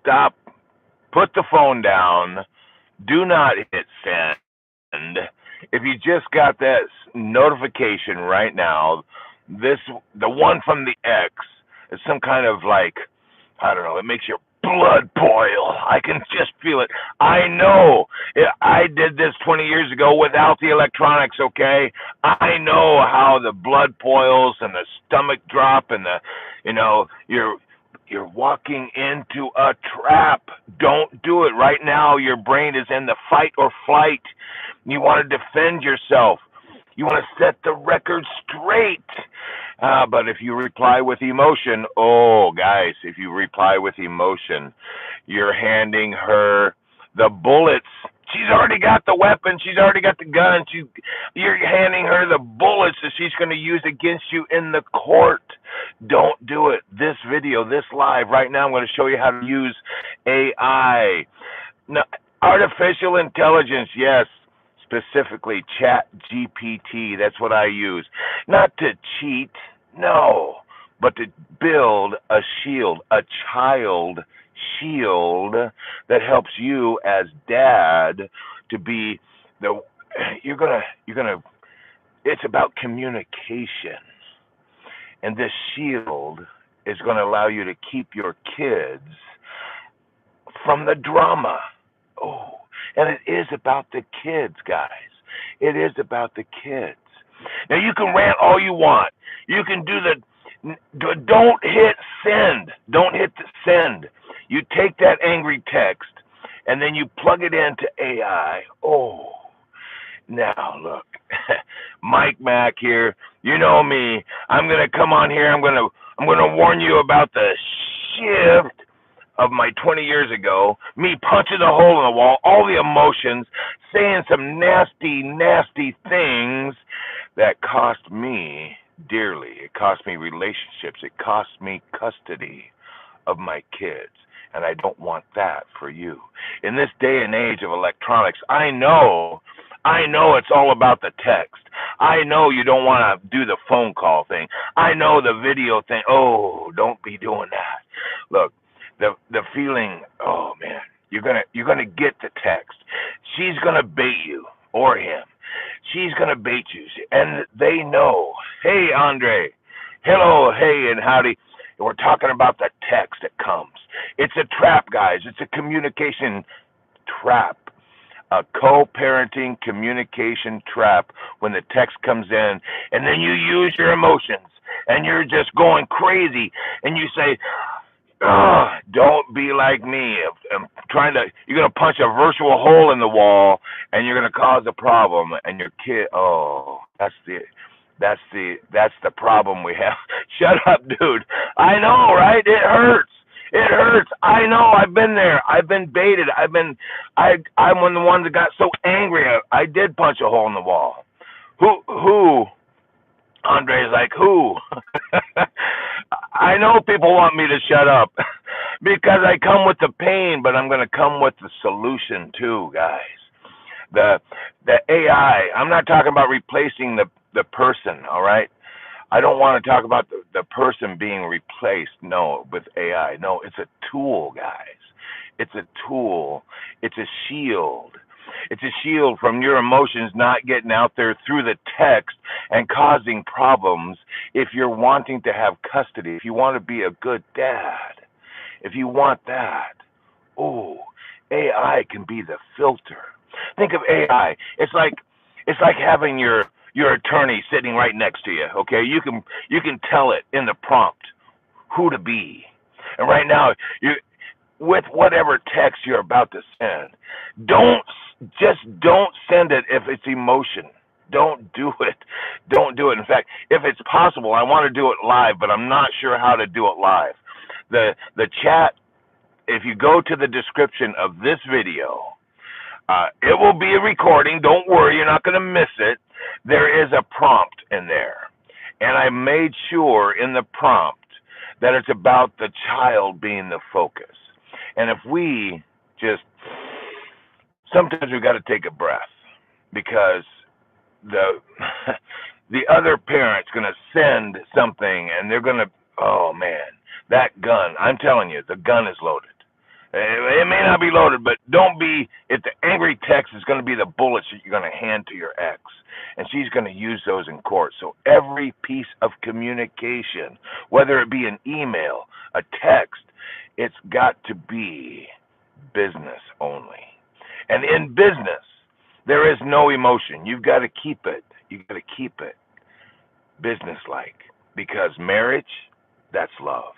stop, put the phone down, do not hit send. If you just got that notification right now, the one from the X is some kind of like, I don't know, it makes your blood boil. I can just feel it. I know. I did this 20 years ago without the electronics, okay? I know how the blood boils and the stomach drop and you're walking into a trap. Don't do it right now. Your brain is in the fight or flight. You want to defend yourself. You want to set the record straight. But if you reply with emotion, oh, guys, if you reply with emotion, you're handing her the bullets. She's already got the weapon. She's already got the gun. You're handing her the bullets that she's going to use against you in the court. Don't do it. This video, this live, right now, I'm going to show you how to use AI. Now, artificial intelligence, yes. Specifically, Chat GPT. That's what I use. Not to cheat, no, but to build a shield, a child shield that helps you as dad to be you're gonna it's about communication. And this shield is going to allow you to keep your kids from the drama. Oh, and it is about the kids, guys. It is about the kids. Now, you can rant all you want. You can don't hit send. Don't hit the send. You take that angry text, and then you plug it into AI. Oh, now look, Mike Mack here. You know me. I'm gonna come on here. I'm gonna warn you about the shift of my 20 years ago. Me punching a hole in the wall, all the emotions, saying some nasty, nasty things that cost me dearly. It cost me relationships. It cost me custody of my kids. And I don't want that for you. In this day and age of electronics, I know it's all about the text. I know you don't want to do the phone call thing. I know the video thing. Oh, don't be doing that. Look, the feeling, oh man, you're gonna get the text. She's gonna bait you or him. She's gonna bait you. And they know, hey Andre, hello, hey and howdy. We're talking about the text that comes. It's a trap, guys. It's a communication trap. A co-parenting communication trap when the text comes in, and then you use your emotions, and you're just going crazy, and you say, oh, don't be like me. You're going to punch a virtual hole in the wall, and you're going to cause a problem, and your kid, oh, that's the problem we have. Shut up, dude. I know, right? It hurts. It hurts. I know. I've been there. I've been baited. I'm one of the ones that got so angry. I did punch a hole in the wall. Who? Andre's like, who? I know people want me to shut up because I come with the pain, but I'm going to come with the solution too, guys. The AI, I'm not talking about replacing the person, all right? I don't want to talk about the person being replaced, no, with AI. No, it's a tool, guys. It's a tool. It's a shield. It's a shield from your emotions not getting out there through the text and causing problems if you're wanting to have custody, if you want to be a good dad, if you want that. Oh, AI can be the filter. Think of AI. It's like having your attorney sitting right next to you, okay? You can tell it in the prompt who to be. And right now, with whatever text you're about to send, don't send it if it's emotion. Don't do it. Don't do it. In fact, if it's possible, I want to do it live, but I'm not sure how to do it live. The chat, if you go to the description of this video, it will be a recording. Don't worry, you're not going to miss it. There is a prompt in there. And I made sure in the prompt that it's about the child being the focus. And if we sometimes we got to take a breath, because the other parent's going to send something and they're going to, oh man, that gun, I'm telling you, the gun is loaded. It may not be loaded, but don't be, if the angry text is going to be the bullets that you're going to hand to your ex, and she's going to use those in court. So every piece of communication, whether it be an email, a text, it's got to be business only. And in business, there is no emotion. You've got to keep it. You've got to keep it business-like, because marriage, that's love.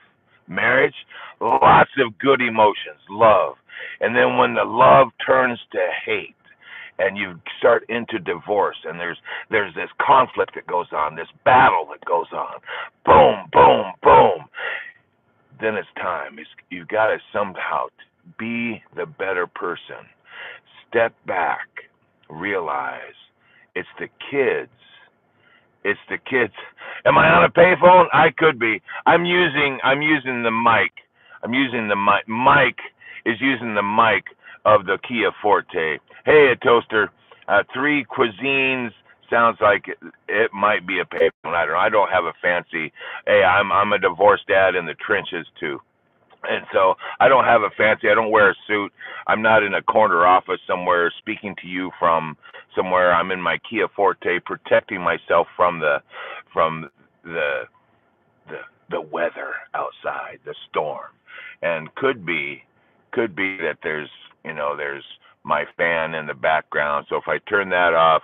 Marriage, lots of good emotions, love. And then when the love turns to hate and you start into divorce and there's this conflict that goes on, this battle that goes on, boom, boom, boom, then it's time. You've got to somehow be the better person. Step back, realize it's the kids. It's the kids. Am I on a payphone? I could be. I'm using the mic. I'm using the mic. Mike is using the mic of the Kia Forte. Hey, a toaster. 3 cuisines. Sounds like it might be a payphone. I don't know. I don't have a fancy. Hey, I'm a divorced dad in the trenches too. And so I don't have a fancy, I don't wear a suit. I'm not in a corner office somewhere speaking to you from somewhere. I'm in my Kia Forte protecting myself from the weather outside, the storm. And could be that there's my fan in the background. So if I turn that off,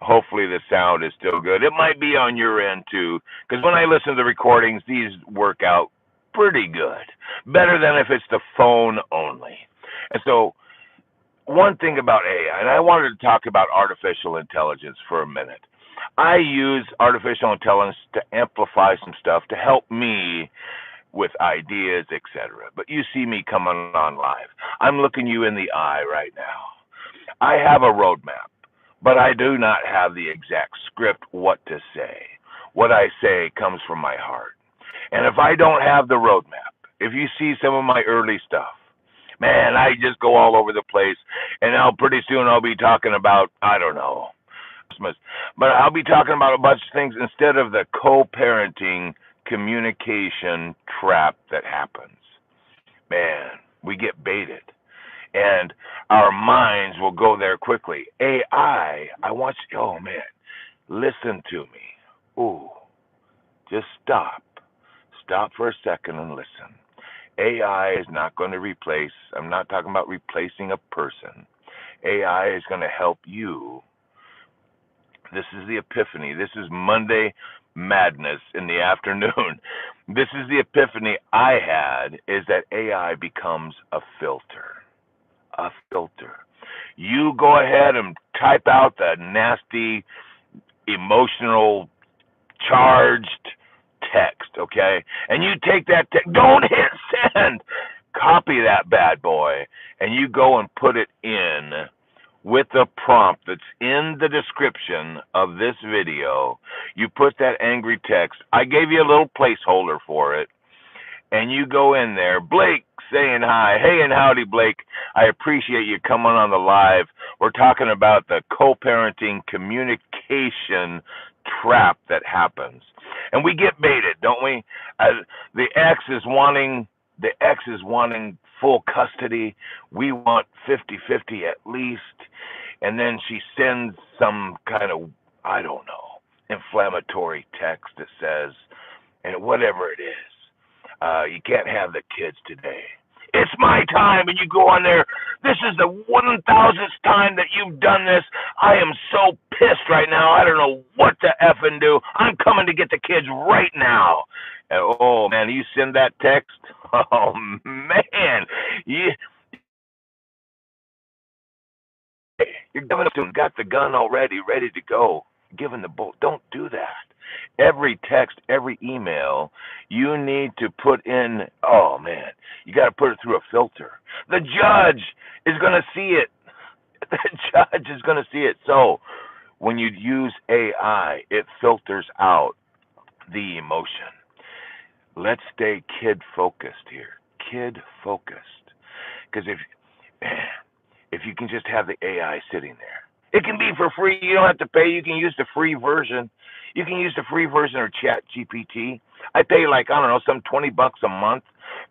hopefully the sound is still good. It might be on your end too, because when I listen to the recordings, these work out pretty good, better than if it's the phone only. And so one thing about AI, and I wanted to talk about artificial intelligence for a minute. I use artificial intelligence to amplify some stuff to help me with ideas, etc. But you see me coming on live. I'm looking you in the eye right now. I have a roadmap, but I do not have the exact script what to say. What I say comes from my heart. And if I don't have the roadmap, if you see some of my early stuff, man, I just go all over the place. And now pretty soon I'll be talking about, I don't know, Christmas. But I'll be talking about a bunch of things instead of the co-parenting communication trap that happens. Man, we get baited. And our minds will go there quickly. AI, I want you, oh man, listen to me. Ooh, just stop. Stop for a second and listen. AI is not going to replace, I'm not talking about replacing a person. AI is going to help you. This is the epiphany. This is Monday madness in the afternoon. This is the epiphany I had, is that AI becomes a filter. A filter. You go ahead and type out the nasty, emotional, charged text, okay? And you take that text, don't hit send. Copy that bad boy, and you go and put it in with the prompt that's in the description of this video. You put that angry text. I gave you a little placeholder for it, and you go in there. Blake saying hi. Hey and howdy, Blake. I appreciate you coming on the live. We're talking about the co-parenting communication trap that happens. And we get baited, don't we? The ex is wanting full custody. We want 50-50 at least. And then she sends some kind of, I don't know, inflammatory text that says, and whatever it is, you can't have the kids today. It's my time, and you go on there. This is the 1000th time that you've done this. I am so pissed right now. I don't know what to effing do. I'm coming to get the kids right now. And, oh, man, you send that text? Oh, man. You're giving them, got the gun already ready to go. Giving the bull. Don't do that. Every text, every email, you need to put in, oh man, you got to put it through a filter. The judge is going to see it. The judge is going to see it. So when you use AI, it filters out the emotion. Let's stay kid focused here. Kid focused. Because if you can just have the AI sitting there, it can be for free. You don't have to pay. You can use the free version. You can use the free version of Chat GPT. I pay like, I don't know, some $20 a month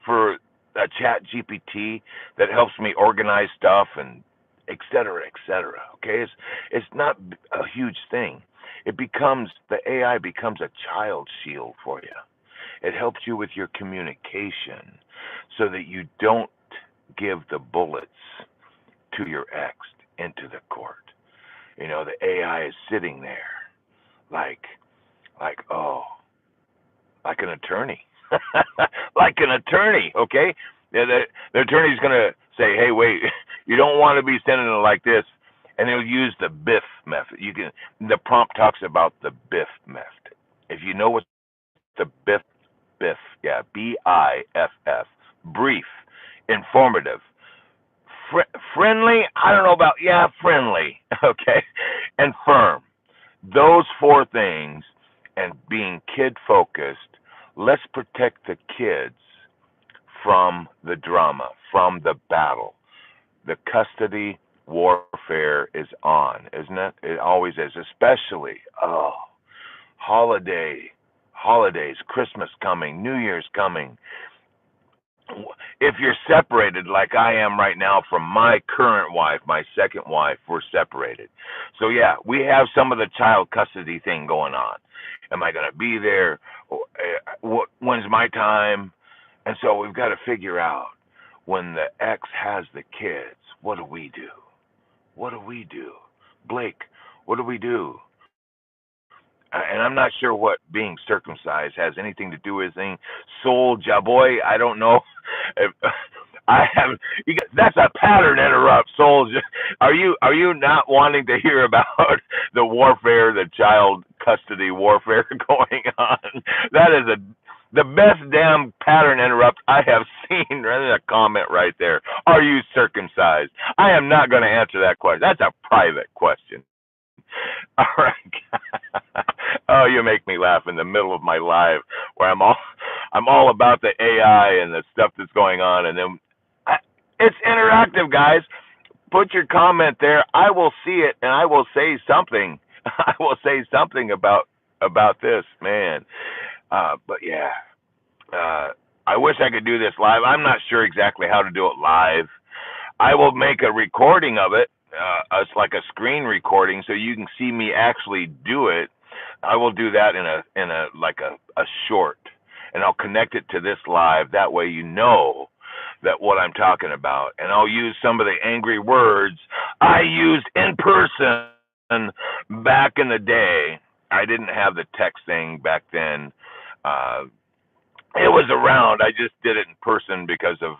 for a chat GPT that helps me organize stuff and et cetera, et cetera. Okay, it's not a huge thing. The AI becomes a child shield for you. It helps you with your communication so that you don't give the bullets to your ex into the court. The AI is sitting there like oh, like an attorney. Like an attorney, okay? The attorney's going to say, hey, wait, you don't want to be sending it like this. And he'll use the BIFF method. The prompt talks about the BIFF method. If you know what the BIFF, yeah, BIFF, brief, informative, friendly, I don't know about, yeah, friendly, okay, and firm. Those four things, and being kid-focused, let's protect the kids from the drama, from the battle. The custody warfare is on, isn't it? It always is, especially, holidays, Christmas coming, New Year's coming. If you're separated like I am right now from my current wife, my second wife, we're separated. So yeah, we have some of the child custody thing going on. Am I going to be there? When's my time? And so we've got to figure out, when the ex has the kids, what do we do? What do we do? Blake, what do we do? And I'm not sure what being circumcised has anything to do with anything. Soul boy, I don't know. If, I have. That's a pattern interrupt. Soul. Are you not wanting to hear about the warfare, the child custody warfare going on? That is the best damn pattern interrupt I have seen. Rather than a comment right there. Are you circumcised? I am not going to answer that question. That's a private question. All right. Oh, you make me laugh in the middle of my live where I'm all about the AI and the stuff that's going on, and then it's interactive, guys. Put your comment there. I will see it, and I will say something. I will say something about this, man. But yeah, I wish I could do this live. I'm not sure exactly how to do it live. I will make a recording of it. It's like a screen recording, so you can see me actually do it. I will do that in a short, and I'll connect it to this live. That way, you know that what I'm talking about, and I'll use some of the angry words I used in person back in the day. I didn't have the text thing back then. It was around. I just did it in person because of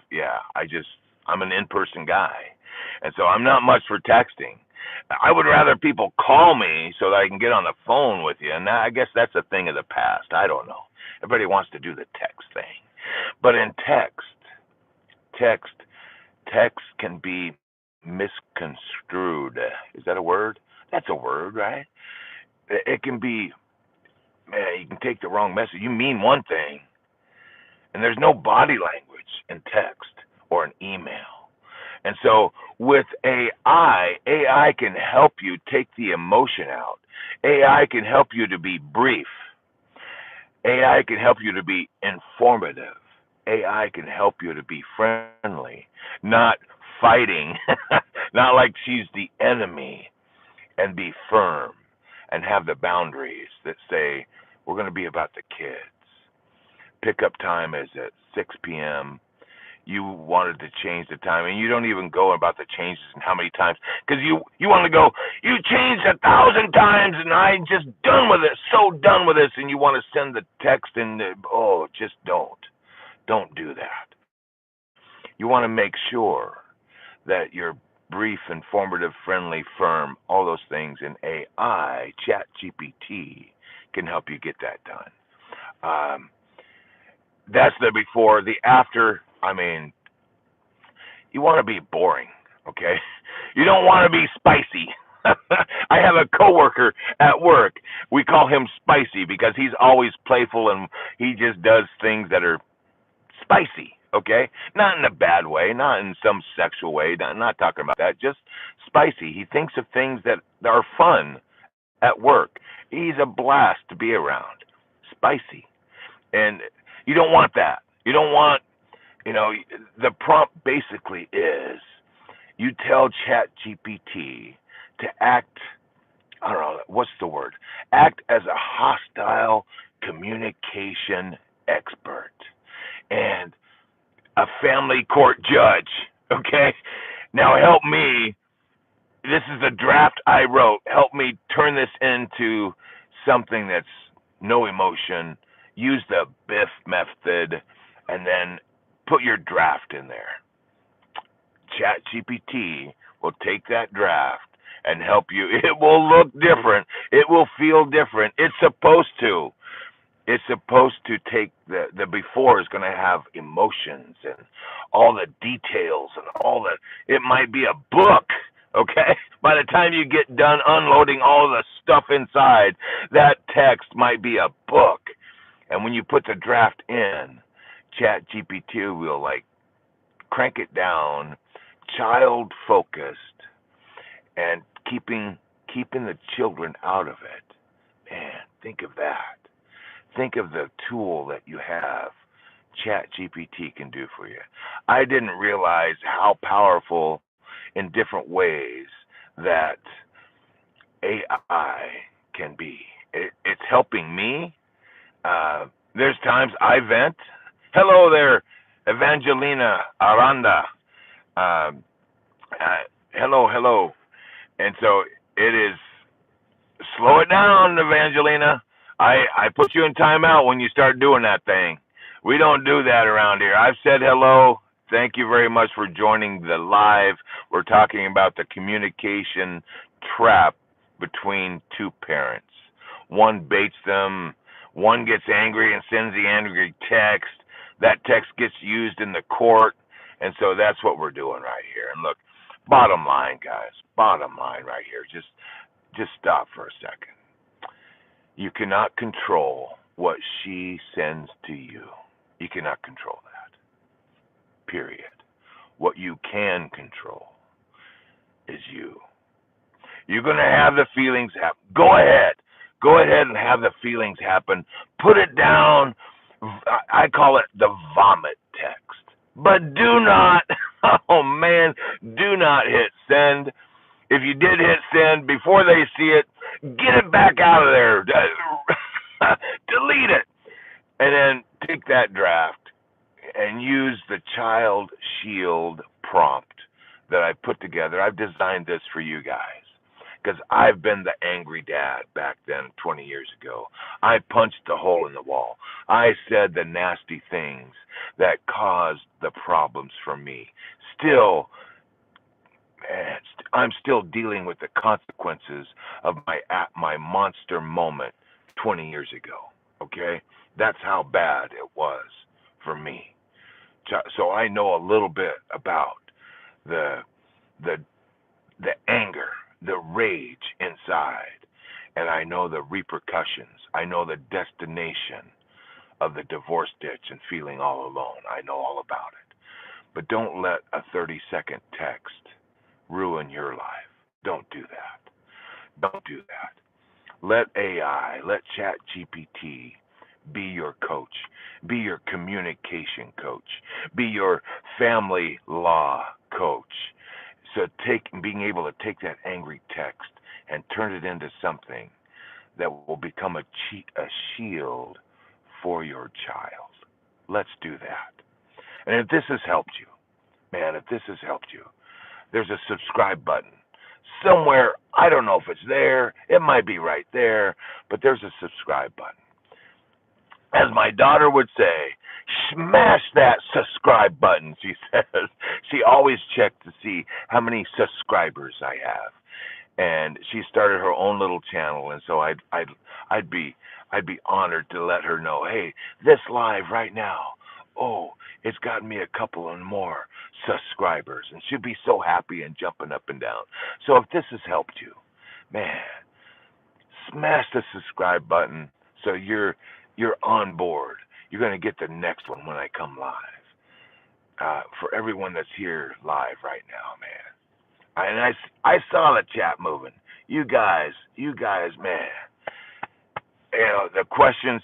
I'm an in-person guy. And so I'm not much for texting. I would rather people call me so that I can get on the phone with you. And I guess that's a thing of the past. I don't know. Everybody wants to do the text thing. But in text can be misconstrued. Is that a word? That's a word, right? It can be, man, you can take the wrong message. You mean one thing, and there's no body language in text or an email. And so with AI can help you take the emotion out. AI can help you to be brief. AI can help you to be informative. AI can help you to be friendly, not fighting, not like she's the enemy, and be firm and have the boundaries that say, we're going to be about the kids. Pickup time is at 6 p.m. You wanted to change the time, and you don't even go about the changes and how many times, because you want to go, you changed 1,000 times, and I'm just done with it, so done with this, and you want to send the text, and just don't do that. You want to make sure that you're brief, informative, friendly, firm, all those things, and AI, Chat GPT, can help you get that done. That's the before. The after, I mean, you want to be boring, okay? You don't want to be spicy. I have a coworker at work. We call him Spicy because he's always playful and he just does things that are spicy, okay? Not in a bad way, not in some sexual way, not talking about that, just spicy. He thinks of things that are fun at work. He's a blast to be around. Spicy. And you don't want that. You don't want You know, the prompt basically is you tell ChatGPT to act, I don't know, what's the word? Act as a hostile communication expert and a family court judge. Okay? Now help me. This is a draft I wrote. Help me turn this into something that's no emotion. Use the BIFF method and then put your draft in there. ChatGPT will take that draft and help you. It will look different. It will feel different. It's supposed to. It's supposed to take the before is going to have emotions and all the details and all the. It might be a book. Okay. By the time you get done unloading all the stuff inside, that text might be a book. And when you put the draft in, ChatGPT will like crank it down, child focused, and keeping the children out of it. Man, think of that. Think of the tool that you have ChatGPT can do for you. I didn't realize how powerful in different ways that AI can be. It's helping me. There's times I vent. Hello there, Evangelina Aranda. Hello. And so it is, slow it down, Evangelina. I put you in timeout when you start doing that thing. We don't do that around here. I've said hello. Thank you very much for joining the live. We're talking about the communication trap between two parents. One baits them. One gets angry and sends the angry text. That text gets used in the court. And so that's what we're doing right here. And look, bottom line, guys, bottom line right here. Just stop for a second. You cannot control what she sends to you. You cannot control that. Period. What you can control is you. You're going to have the feelings happen. Go ahead. Go ahead and have the feelings happen. Put it down. I call it the vomit text. But do not, oh man, do not hit send. If you did hit send, before they see it, get it back out of there. Delete it. And then take that draft and use the child shield prompt that I put together. I've designed this for you guys because I've been the angry dad back then 20 years ago. I punched the hole in the wall. I said the nasty things that caused the problems for me. Still, man, I'm still dealing with the consequences of my monster moment 20 years ago. Okay? That's how bad it was for me. So I know a little bit about the anger, the rage inside, and I know the repercussions. I know the destination of the divorce ditch and feeling all alone. I know all about it. But don't let a 30-second text ruin your life. Don't do that. Don't do that. Let AI, let ChatGPT be your coach, be your communication coach, be your family law coach. So being able to take that angry text and turn it into something that will become a shield for your child. Let's do that. And if this has helped you, man, if this has helped you, there's a subscribe button somewhere. I don't know if it's there. It might be right there, but there's a subscribe button. As my daughter would say, smash that subscribe button, she says. She always checks to see how many subscribers I have. And she started her own little channel, and so I'd be honored to let her know, hey, this live right now, oh, it's gotten me a couple and more subscribers, and she'd be so happy and jumping up and down. So if this has helped you, man, smash the subscribe button so you're on board. You're going to get the next one when I come live. For everyone that's here live right now, man. And I saw the chat moving. You guys, man. You know, the questions,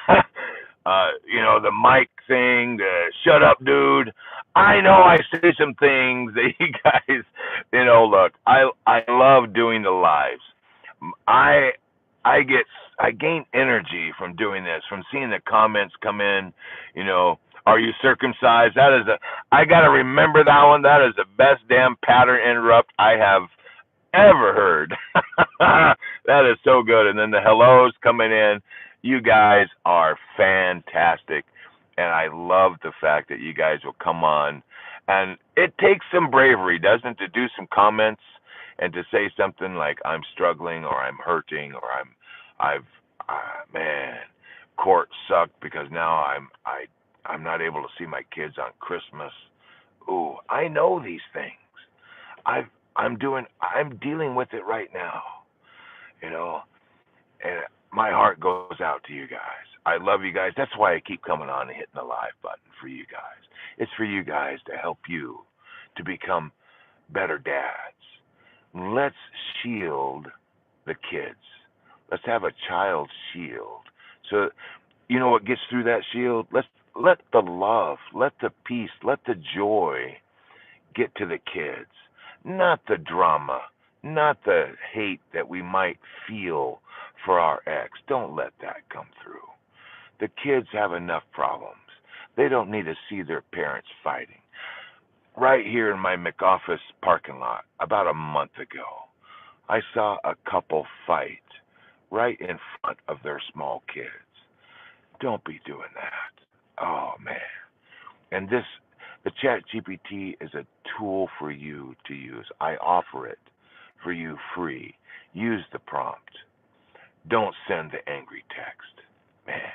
the mic thing, shut up, dude. I know I say some things that you guys, look, I love doing the lives. I I get I gain energy from doing this, from seeing the comments come in. You know, are you circumcised? That is I gotta remember that one. That is the best damn pattern interrupt I have ever heard. That is so good. And then the hellos coming in. You guys are fantastic. And I love the fact that you guys will come on. And it takes some bravery, doesn't it, to do some comments and to say something like, I'm struggling or I'm hurting or I've, man, court sucked because now I'm not able to see my kids on Christmas. Ooh, I know these things. I'm dealing with it right now, and my heart goes out to you guys. I love you guys. That's why I keep coming on and hitting the live button for you guys. It's for you guys to help you to become better dads. Let's shield the kids. Let's have a child shield. So, you know what gets through that shield? Let the love, let the peace, let the joy get to the kids. Not the drama, not the hate that we might feel for our ex. Don't let that come through. The kids have enough problems. They don't need to see their parents fighting. Right here in my McOffice parking lot, about a month ago, I saw a couple fight right in front of their small kids. Don't be doing that. Oh, man. And the Chat GPT is a tool for you to use. I offer it for you free. Use the prompt. Don't send the angry text. Man,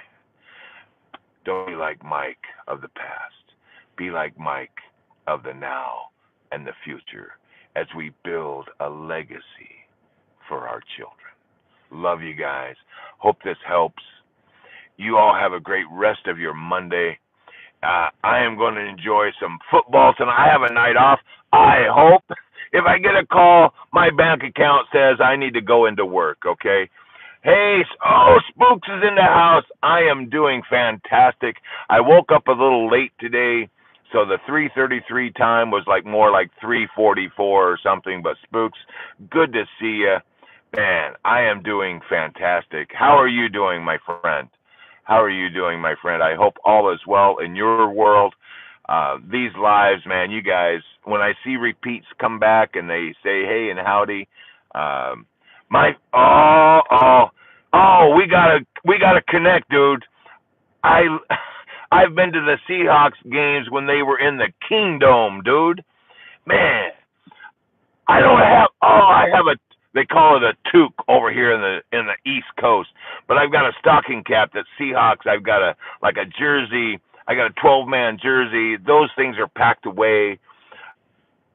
don't be like Mike of the past. Be like Mike of the now and the future as we build a legacy for our children. Love you guys. Hope this helps. You all have a great rest of your Monday. I am going to enjoy some football tonight. I have a night off. I hope. If I get a call, my bank account says I need to go into work, okay? Hey, Spooks is in the house. I am doing fantastic. I woke up a little late today, so the 3:33 time was more like 3:44 or something, but Spooks, good to see you. Man, I am doing fantastic. How are you doing, my friend? How are you doing, my friend? I hope all is well in your world. These lives, man, you guys, when I see repeats come back and they say, hey and howdy, we gotta connect, dude. I've been to the Seahawks games when they were in the Kingdome, dude. Man, I have they call it a toque over here in the East Coast, but I've got a stocking cap that's Seahawks. I've got a jersey. I got a 12-man jersey. Those things are packed away.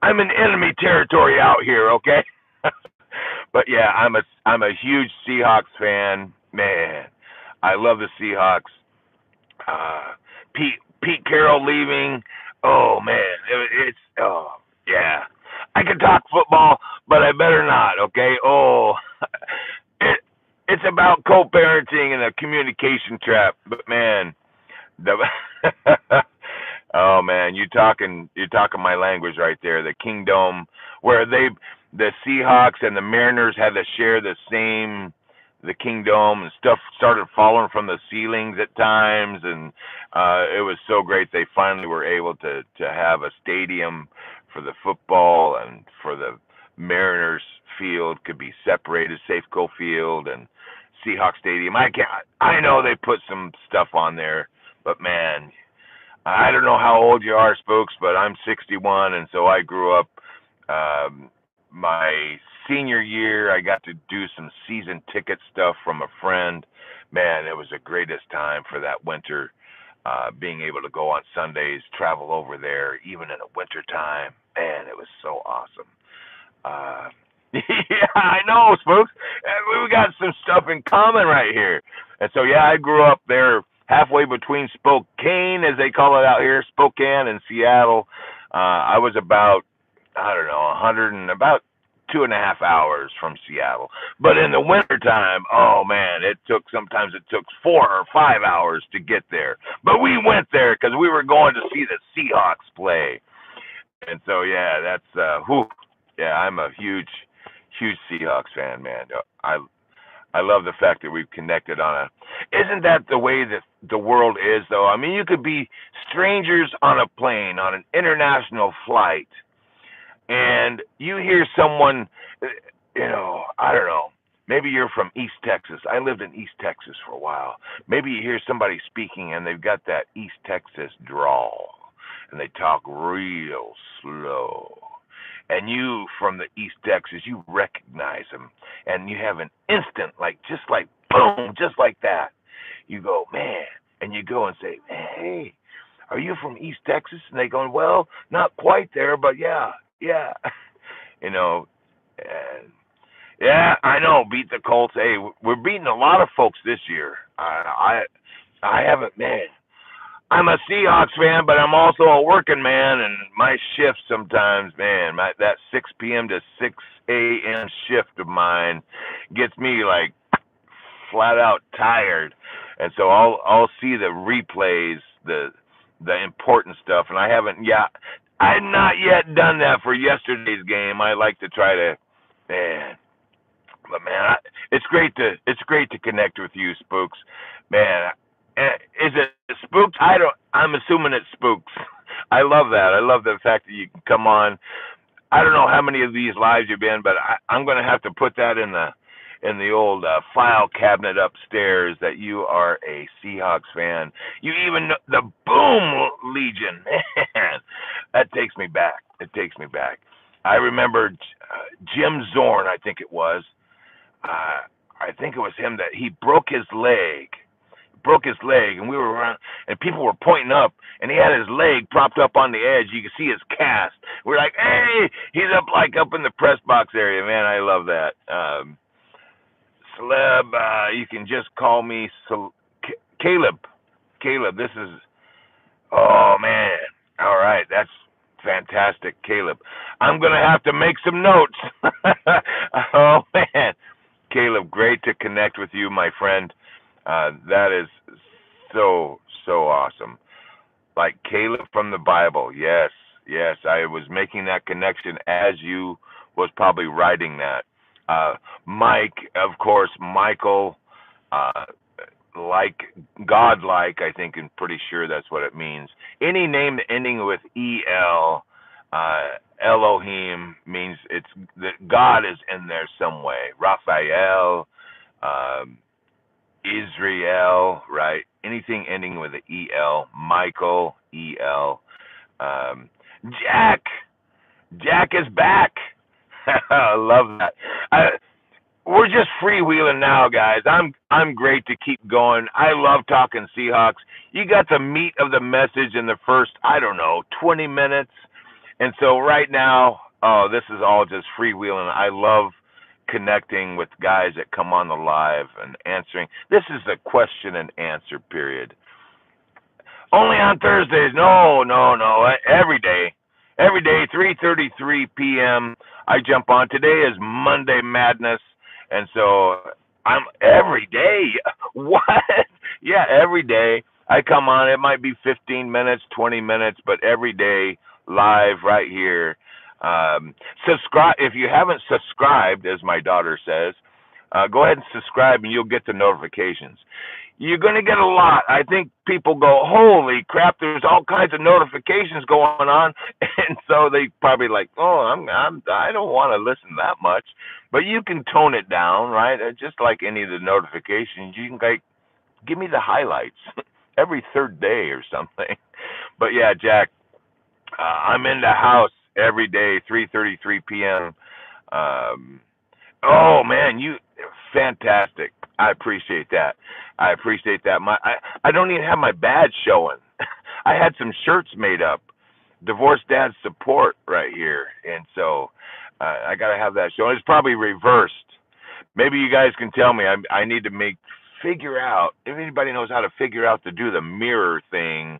I'm in enemy territory out here, okay? But yeah, I'm a huge Seahawks fan. Man, I love the Seahawks. Pete Carroll leaving. Oh man, yeah. I can talk football, but I better not, okay? Oh, it's about co-parenting and a communication trap. But man, oh man, you're talking my language right there. The Kingdome, where the Seahawks and the Mariners had to share the Kingdome, and stuff started falling from the ceilings at times, and it was so great. They finally were able to have a stadium for the football, and for the Mariners field could be separated, Safeco Field and Seahawks Stadium. I know they put some stuff on there, but man, I don't know how old you are, Spooks, but I'm 61, and so I grew up. My senior year, I got to do some season ticket stuff from a friend. Man, it was the greatest time for that winter, being able to go on Sundays, travel over there, even in the winter time. Man, it was so awesome. Yeah, I know, Spooks. We got some stuff in common right here. And so, yeah, I grew up there halfway between Spokane, as they call it out here, Spokane and Seattle. I was about, I don't know, about 2.5 hours from Seattle. But in the wintertime, oh man, sometimes it took 4 or 5 hours to get there. But we went there because we were going to see the Seahawks play. And so yeah, that's yeah, I'm a huge Seahawks fan, man. I love the fact that we've connected on a. Isn't that the way that the world is, though? I mean, you could be strangers on a plane, on an international flight, and you hear someone, I don't know. Maybe you're from East Texas. I lived in East Texas for a while. Maybe you hear somebody speaking, and they've got that East Texas drawl, and they talk real slow. And you from the East Texas, you recognize them, and you have an instant, just like boom, just like that. You go, man, and you go and say, hey, are you from East Texas? And they go, well, not quite there, but yeah. And yeah, I know, beat the Colts. Hey, we're beating a lot of folks this year. I haven't, man. I'm a Seahawks fan, but I'm also a working man, and my shift sometimes, man, that 6 p.m. to 6 a.m. shift of mine gets me like flat out tired, and so I'll see the replays, the important stuff, and I've not yet done that for yesterday's game. I like to try to, man. But man, it's great to connect with you, Spooks. Man, is it Spooks? I'm assuming it's Spooks. I love that. I love the fact that you can come on. I don't know how many of these lives you've been, but I'm going to have to put that in the old file cabinet upstairs that you are a Seahawks fan. You even know the Boom Legion. Man, that takes me back. It takes me back. I remember Jim Zorn, I think it was. I think it was him that he broke his leg, and we were around, and people were pointing up, and he had his leg propped up on the edge. You could see his cast. We're like, hey, he's up in the press box area, man. I love that. Celeb, you can just call me Caleb. Caleb, this is, oh man, all right, that's fantastic, Caleb. I'm gonna have to make some notes. Oh man. Caleb, great to connect with you, my friend. That is so awesome. Like Caleb from the Bible. Yes. I was making that connection as you was probably writing that. Mike, of course, Michael, like godlike, I think, I'm pretty sure that's what it means. Any name ending with EL, Elohim means it's that God is in there some way. Raphael, Israel, right? Anything ending with an EL. Michael, EL. Jack is back. I love that. We're just freewheeling now, guys. I'm great to keep going. I love talking Seahawks. You got the meat of the message in the first, 20 minutes. And so right now, this is all just freewheeling. I love connecting with guys that come on the live and answering. This is a question and answer period. Only on Thursdays. No. Every day, 3:33 p.m. I jump on. Today is Monday Madness, and so I'm every day. What? Yeah, every day I come on. It might be 15 minutes, 20 minutes, but every day live right here. Subscribe if you haven't subscribed, as my daughter says. Go ahead and subscribe, and you'll get the notifications. You're going to get a lot. I think people go, holy crap, there's all kinds of notifications going on. And so they probably like, I don't want to listen that much. But you can tone it down, right? Just like any of the notifications, you can give me the highlights every third day or something. But yeah, Jack, I'm in the house every day, 3:33 p.m. Oh man, you fantastic. I appreciate that. I don't even have my badge showing. I had some shirts made up. Divorced Dad Support right here. And so I got to have that showing. It's probably reversed. Maybe you guys can tell me. I need to figure out, if anybody knows how to figure out to do the mirror thing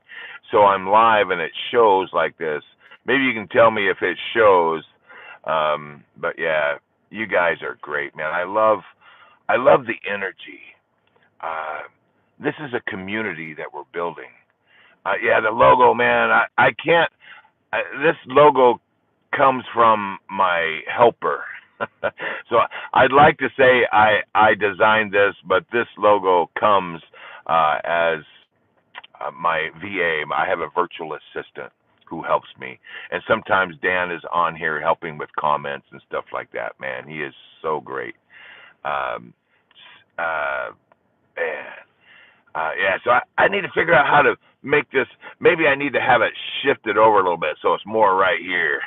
so I'm live and it shows like this. Maybe you can tell me if it shows. But yeah, you guys are great, man. I love the energy. Uh, this is a community that we're building. Yeah, the logo, man. I can't. This logo comes from my helper. So I'd like to say I designed this, but this logo comes as my VA. I have a virtual assistant who helps me, and sometimes Dan is on here helping with comments and stuff like that. Man, he is so great. Um, uh, man, yeah, so I need to figure out how to make this. Maybe I need to have it shifted over a little bit so it's more right here.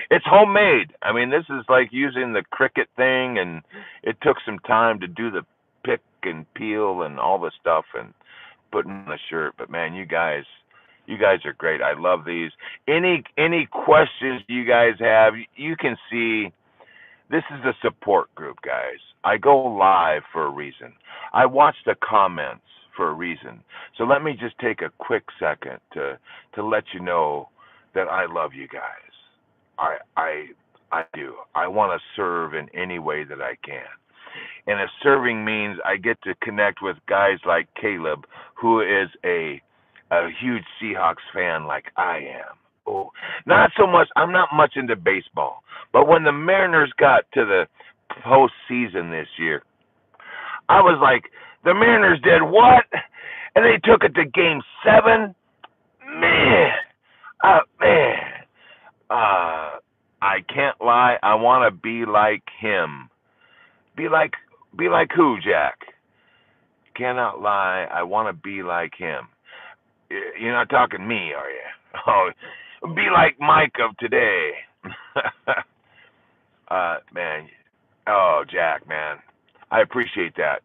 It's homemade. I mean, this is like using the Cricut thing, and it took some time to do the pick and peel and all the stuff and putting on the shirt. But man, you guys are great. I love these. Any questions you guys have? You can see. This is a support group, guys. I go live for a reason. I watch the comments for a reason. So let me just take a quick second to let you know that I love you guys. I do. I want to serve in any way that I can. And if serving means I get to connect with guys like Caleb, who is a huge Seahawks fan like I am. Oh, not so much. I'm not much into baseball, but when the Mariners got to the postseason this year, I was like, the Mariners did what? And they took it to Game 7. Man, man, I can't lie. I want to be like him. Be like who, Jack? Cannot lie. I want to be like him. You're not talking me, are you? Oh, be like Mike of today. Man. Oh, Jack, man. I appreciate that.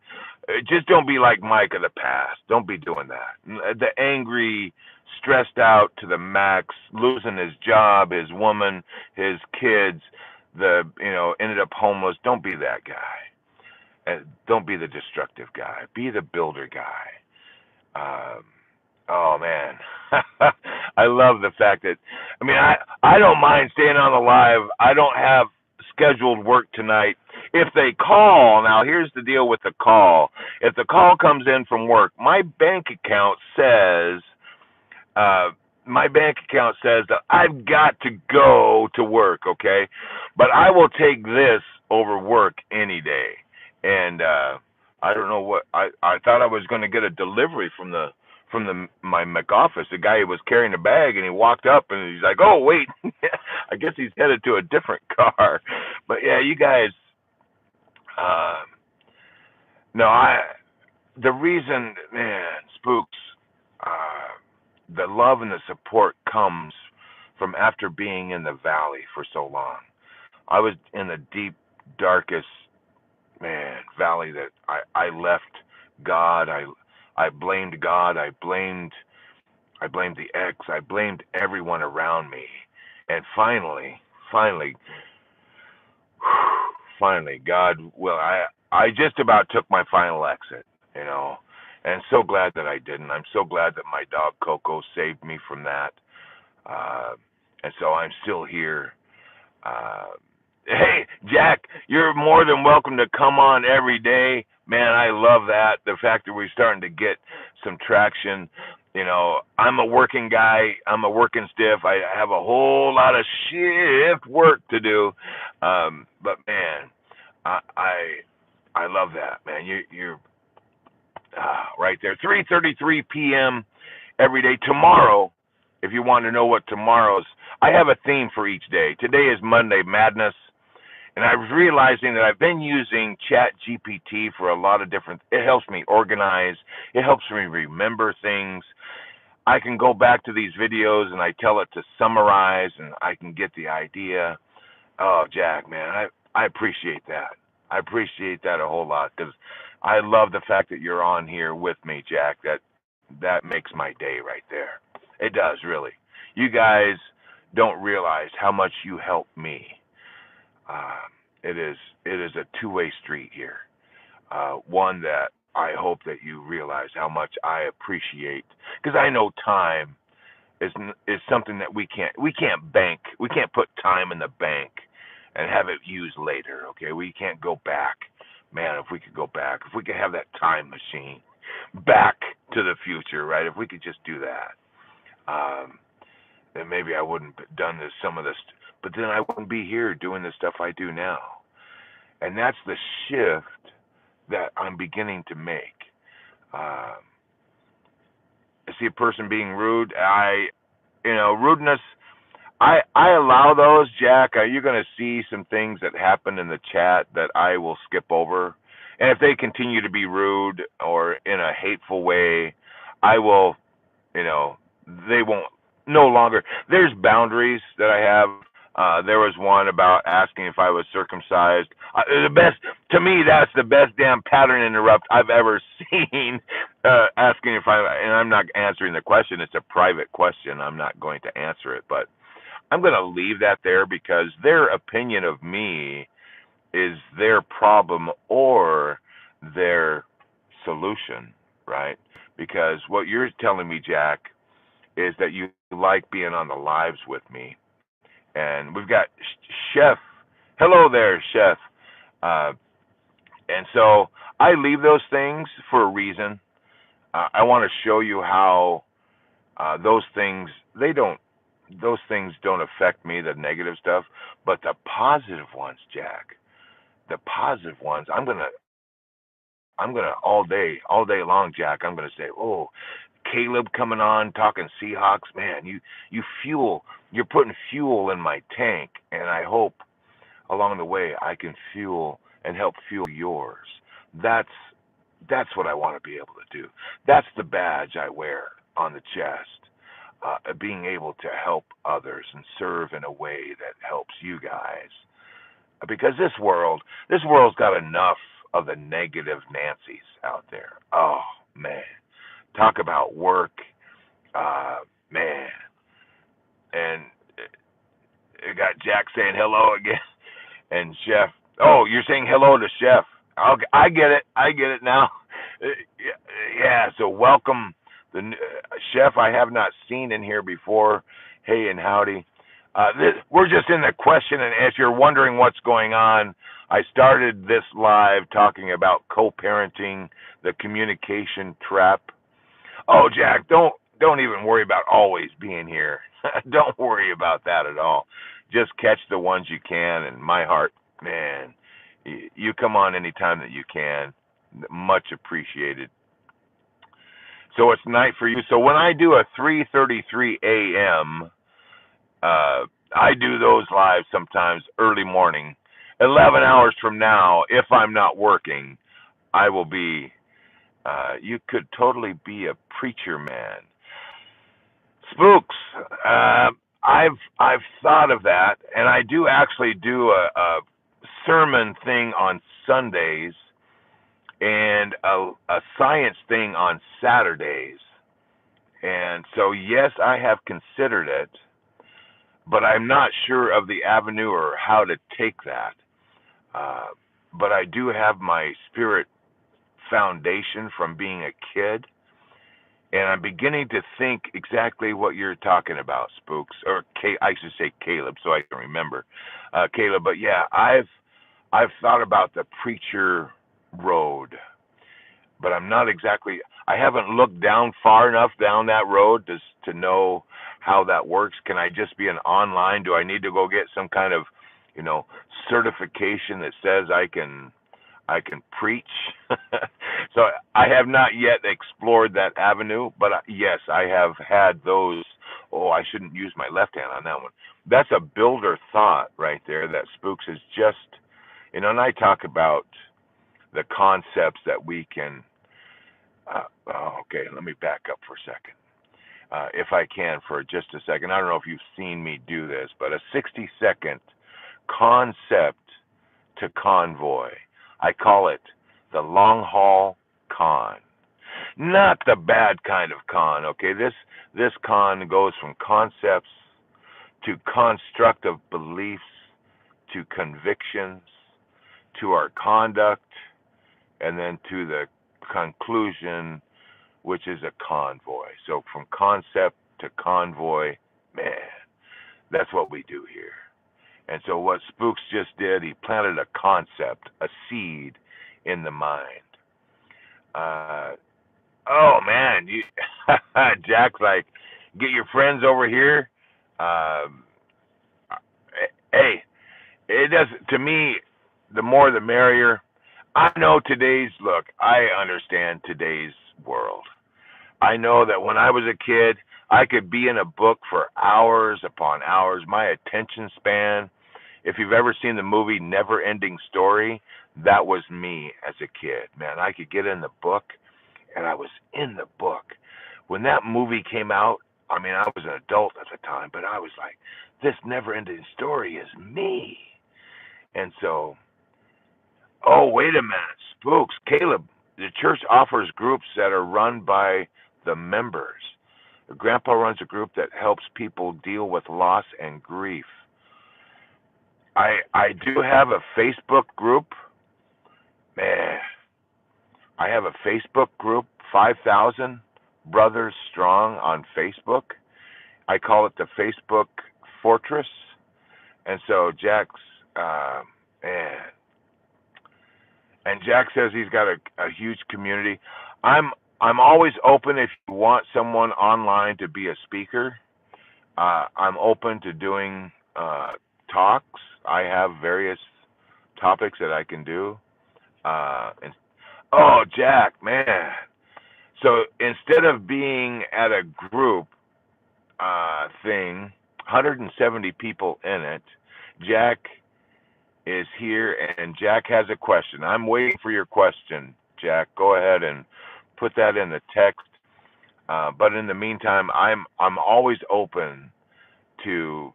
Just don't be like Mike of the past. Don't be doing that. The angry, stressed out to the max, losing his job, his woman, his kids, ended up homeless. Don't be that guy. Don't be the destructive guy. Be the builder guy. Oh man, I love the fact that. I mean, I don't mind staying on the live. I don't have scheduled work tonight. If they call, now here's the deal with the call. If the call comes in from work, my bank account says that I've got to go to work, okay? But I will take this over work any day. And I don't know what I thought I was going to get a delivery from my office. The guy was carrying a bag, and he walked up, and he's like, "Oh, wait, I guess he's headed to a different car." But yeah, you guys. No, the reason, man, Spooks, the love and the support comes from after being in the valley for so long. I was in the deep, darkest, man, valley that I left God. I blamed God. I blamed the ex. I blamed everyone around me. And finally, God, well, I just about took my final exit, and so glad that I didn't. I'm so glad that my dog Coco saved me from that. And so I'm still here. Hey, Jack, you're more than welcome to come on every day. Man, I love that. The fact that we're starting to get some traction. I'm a working guy. I'm a working stiff. I have a whole lot of shift work to do. But man, I love that, man. You're right there. 3:33 p.m. every day. Tomorrow, if you want to know what tomorrow's, I have a theme for each day. Today is Monday Madness. And I was realizing that I've been using Chat GPT for a lot of different, it helps me organize. It helps me remember things. I can go back to these videos and I tell it to summarize and I can get the idea. Oh, Jack, man, I appreciate that. I appreciate that a whole lot because I love the fact that you're on here with me, Jack. That makes my day right there. It does, really. You guys don't realize how much you help me. It is a two-way street here. One that I hope that you realize how much I appreciate, because I know time is something that we can't bank. We can't put time in the bank. and have it used later. Okay, we can't go back. Man, if we could go back, if we could have that time machine back to the future, right? If we could just do that, then maybe I wouldn't have done some of this, but then I wouldn't be here doing the stuff I do now. And that's the shift that I'm beginning to make. I see a person being rude. Rudeness. I allow those, Jack. You're going to see some things that happen in the chat that I will skip over. And if they continue to be rude or in a hateful way, I will, they won't no longer. There's boundaries that I have. There was one about asking if I was circumcised. To me, that's the best damn pattern interrupt I've ever seen. Asking if and I'm not answering the question. It's a private question. I'm not going to answer it, but I'm going to leave that there because their opinion of me is their problem or their solution, right? Because what you're telling me, Jack, is that you like being on the lives with me. And we've got Chef. Hello there, Chef. And so I leave those things for a reason. I want to show you how those things don't affect me, the negative stuff, but the positive ones, Jack, the positive ones, I'm gonna all day long, Jack, I'm gonna say, oh, Caleb coming on talking Seahawks, man, you're putting fuel in my tank, and I hope along the way I can fuel and help fuel yours. That's what I want to be able to do. That's the badge I wear on the chest. Being able to help others and serve in a way that helps you guys. Because this world's got enough of the negative Nancys out there. Oh, man. Talk about work. Man. And you got Jack saying hello again. And Chef. Oh, you're saying hello to Chef. Okay, I get it now. Yeah, so welcome. The Chef I have not seen in here before. Hey and howdy. We're just in the question and answer. You're wondering what's going on. I started this live talking about co-parenting, the communication trap. Oh, Jack, don't even worry about always being here. Don't worry about that at all. Just catch the ones you can. And my heart, man, you come on anytime that you can. Much appreciated. So it's night for you. So when I do a 3:33 a.m., I do those live sometimes early morning. 11 hours from now, if I'm not working, I will be. You could totally be a preacher man. Spooks. I've thought of that, and I do actually do a sermon thing on Sundays and a science thing on Saturdays. And so, yes, I have considered it, but I'm not sure of the avenue or how to take that. But I do have my spirit foundation from being a kid, and I'm beginning to think exactly what you're talking about, Spooks, or I should say Caleb, so I can remember, Caleb. But yeah, I've thought about the preacher road, but I'm not exactly. I haven't looked down far enough down that road to know how that works. Can I just be an online? Do I need to go get some kind of, certification that says I can preach? So I have not yet explored that avenue, but yes, I have had those. Oh, I shouldn't use my left hand on that one. That's a builder thought right there that Spooks is just, and I talk about the concepts that we can, okay, let me back up for a second. If I can for just a second. I don't know if you've seen me do this, but a 60-second concept to convoy. I call it the long haul con. Not the bad kind of con, okay? This con goes from concepts to constructive beliefs to convictions to our conduct and then to the conclusion, which is a convoy. So from concept to convoy, man, that's what we do here. And so what Spooks just did, he planted a concept, a seed in the mind. Oh man, you Jack's like, get your friends over here. Um, hey, it does to me. The more, the merrier. I know I understand today's world. I know that when I was a kid, I could be in a book for hours upon hours. My attention span, if you've ever seen the movie Never Ending Story, that was me as a kid. Man, I could get in the book, and I was in the book. When that movie came out, I mean, I was an adult at the time, but I was like, this Never Ending Story is me. And so, oh, wait a minute, Spooks, Caleb, the church offers groups that are run by the members. Grandpa runs a group that helps people deal with loss and grief. I do have a Facebook group. Man, I have a Facebook group, 5,000 Brothers Strong on Facebook. I call it the Facebook Fortress. And so Jack's, man, and Jack says he's got a huge community. I'm always open if you want someone online to be a speaker. I'm open to doing talks. I have various topics that I can do. And oh, Jack, man. So instead of being at a group thing, 170 people in it, Jack is here, and Jack has a question. I'm waiting for your question, Jack. Go ahead and put that in the text. But in the meantime, I'm always open to,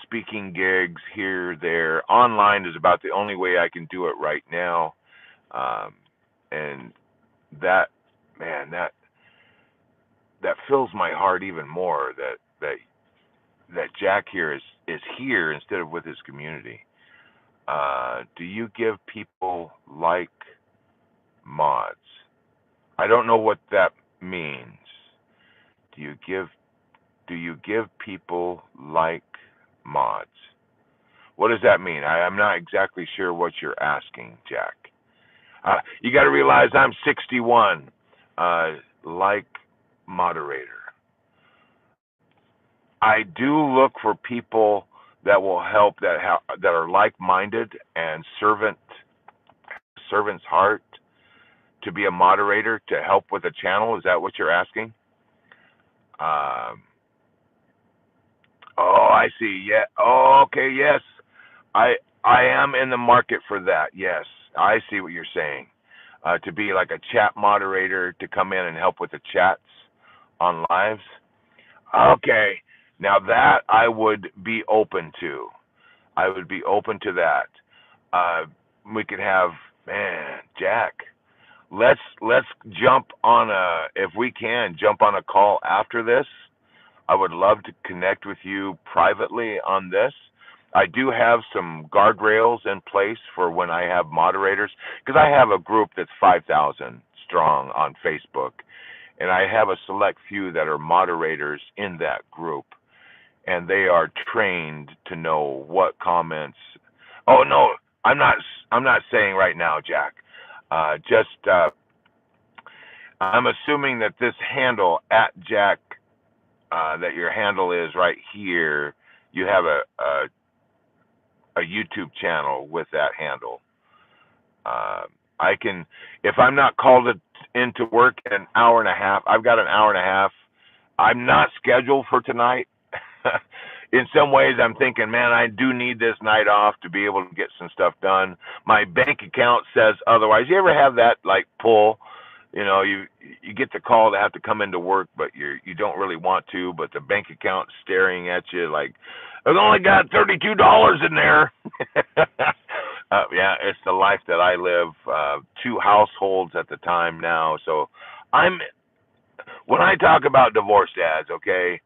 speaking gigs here, there. Online is about the only way I can do it right now. And that, man, that fills my heart even more that Jack here is here instead of with his community. Do you give people like mods? I don't know what that means. Do you give people like mods? What does that mean? I'm not exactly sure what you're asking, Jack. You got to realize I'm 61. Like moderator. I do look for people that will help, that are like-minded and servant's heart, to be a moderator, to help with a channel. Is that what you're asking? Oh, I see. Yeah. Oh, okay. Yes. I am in the market for that. Yes. I see what you're saying. To be like a chat moderator, to come in and help with the chats on lives. Okay. Now that I would be open to. I would be open to that. We could have, man, Jack. Let's jump on if we can, jump on a call after this. I would love to connect with you privately on this. I do have some guardrails in place for when I have moderators, because I have a group that's 5,000 strong on Facebook, and I have a select few that are moderators in that group, and they are trained to know what comments. Oh no, I'm not saying right now, Jack. I'm assuming that this handle at Jack, that your handle is right here. You have a YouTube channel with that handle. I can, if I'm not called into work in an hour and a half, I've got an hour and a half. I'm not scheduled for tonight. In some ways, I'm thinking, man, I do need this night off to be able to get some stuff done. My bank account says otherwise. You ever have that like pull? You get the call to have to come into work, but you don't really want to, but the bank account's staring at you like, I've only got $32 in there. Yeah, it's the life that I live. 2 households at the time now. So when I talk about divorce dads, okay,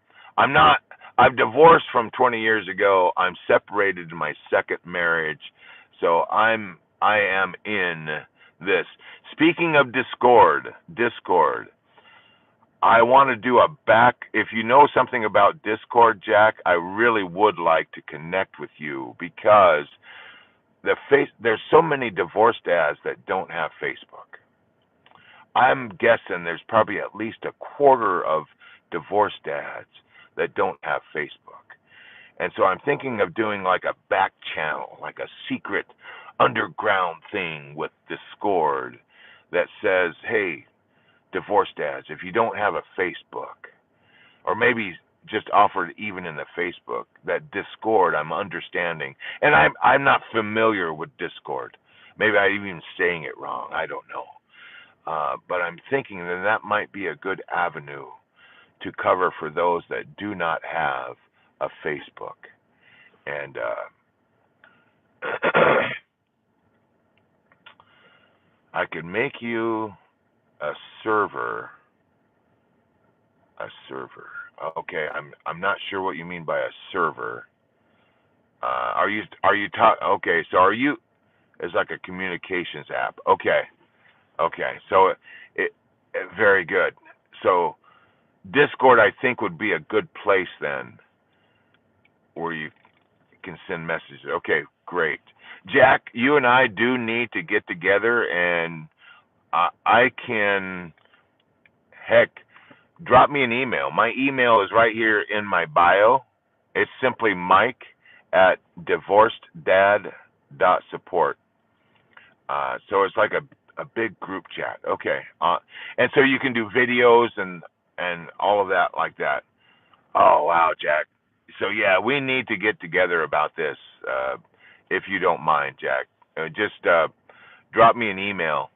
I've divorced from 20 years ago. I'm separated in my second marriage. So I am in this. Speaking of Discord, I want to do a back. If you know something about Discord, Jack, I really would like to connect with you because there's so many divorced dads that don't have Facebook. I'm guessing there's probably at least a quarter of divorced dads that don't have Facebook. And so I'm thinking of doing like a back channel, like a secret underground thing with Discord that says, hey, divorced dads, if you don't have a Facebook, or maybe just offered even in the Facebook, that Discord, I'm understanding. And I'm not familiar with Discord. Maybe I'm even saying it wrong. I don't know. But I'm thinking that might be a good avenue to cover for those that do not have a Facebook. And I could make you a server. A server. Okay, I'm not sure what you mean by a server. Are you okay, so are you, it's like a communications app. Okay. So very good. So Discord, I think, would be a good place then, where you can send messages. Okay, great. Jack, you and I do need to get together, and I can, heck, drop me an email. My email is right here in my bio. It's simply mike@divorceddad.support. So it's like a big group chat. Okay. And so you can do videos and all of that like that. Oh, wow, Jack. So, yeah, we need to get together about this, if you don't mind, Jack. Just drop me an email,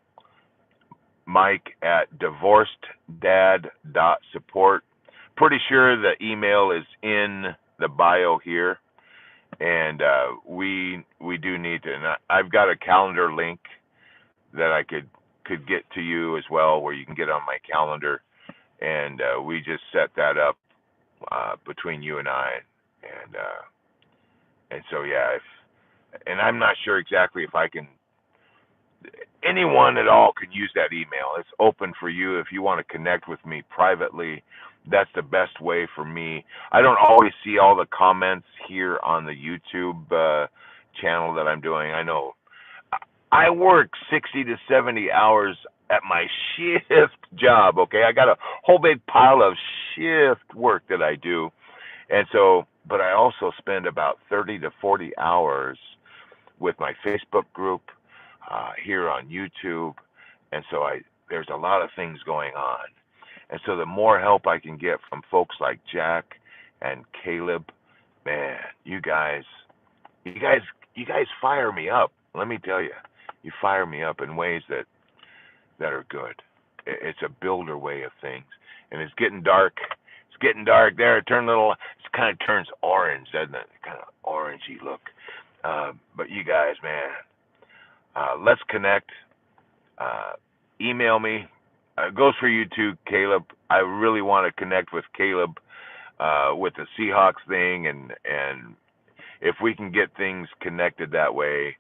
mike@divorceddad.support. Pretty sure the email is in the bio here. And we do need to. And I've got a calendar link that I could get to you as well, where you can get on my calendar, and we just set that up between you and I, and so yeah, and I'm not sure exactly if I can. Anyone at all can use that email. It's open for you if you want to connect with me privately. That's the best way for me. I don't always see all the comments here on the YouTube channel that I'm doing. I know I work 60 to 70 hours at my shift job, okay? I got a whole big pile of shift work that I do. And so, but I also spend about 30 to 40 hours with my Facebook group here on YouTube. And so there's a lot of things going on. And so the more help I can get from folks like Jack and Caleb, man, you guys fire me up. Let me tell you, you fire me up in ways that are good. It's a builder way of things, and it's getting dark. It's getting dark there. It kind of turns orange, doesn't it? Kind of orangey look. But you guys, man, let's connect. Email me. It goes for you too, Caleb. I really want to connect with Caleb with the Seahawks thing, and if we can get things connected that way.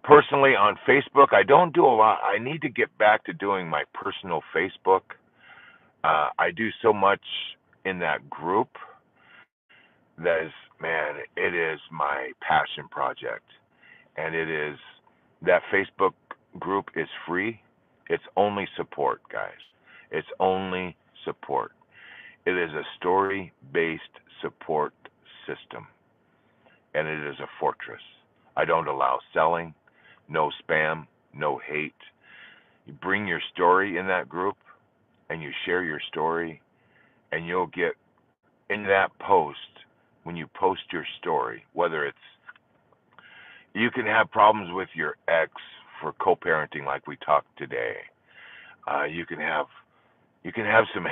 Personally, on Facebook, I don't do a lot. I need to get back to doing my personal Facebook. I do so much in that group that is, man, it is my passion project. And that Facebook group is free. It's only support, guys. It's only support. It is a story-based support system, and it is a fortress. I don't allow selling, no spam, no hate. You bring your story in that group, and you share your story, and you'll get in that post, when you post your story, whether it's, you can have problems with your ex for co-parenting like we talked today. You can have some